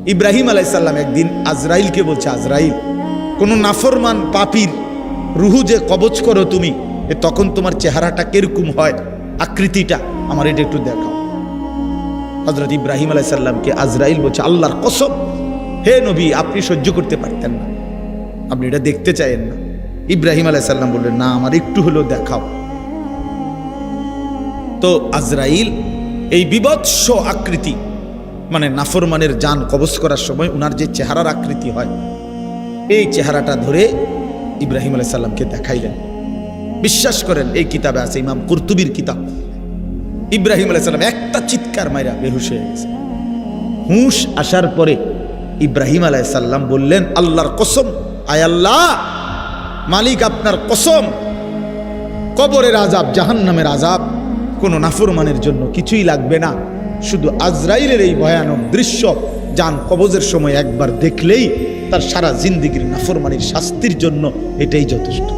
ইব্রাহিম আলাইহিস সালাম একদিন আজরাইলকে বলছে, আজরাইল, কোনো নাফরমান পাপীর রুহু যে কবজ করো তুমি, তখন তোমার চেহারাটা কিরকম হয়, আকৃতিটা আমার এটা একটু দেখাও। হযরত ইব্রাহিম আলাইহিস সালামকে আজরাইল বলছে, আল্লাহর কসম হে নবী, আপনি সহ্য করতে পারতেন না, আপনি এটা দেখতে চাইেন না। ইব্রাহিম আলাইহিস সালাম বললেন, না, আমার একটু হলেও দেখাও। তো আজরাইল এই বিভৎস আকৃতি, মানে নাফরমানের জান কবজ করার সময় উনার যে চেহারার আকৃতি হয়, এই চেহারাটা ধরে ইব্রাহিম আলাইহিস সালামকে দেখাইলেন। বিশ্বাস করেন, এই কিতাবে আছে, ইমাম কুরতুবীর কিতাব। ইব্রাহিম আলাইহিস সালাম একটা চিৎকার মাইরা বেহুশ হয়ে গেছে। হুঁশ আসার পরে ইব্রাহিম আলাইহিস সালাম বললেন, আল্লাহর কসম, আয় আল্লাহ, মালিক আপনার কসম, কবরের আযাব, জাহান্নামের আযাব কোনো নাফরমানের জন্য কিছুই লাগবে না, শুধু আজরাইলের এই ভয়ানক দৃশ্য জান কবজের সময় একবার দেখলেই তার সারা জিন্দেগীর নাফরমানির শাস্তির জন্য এটাই যথেষ্ট।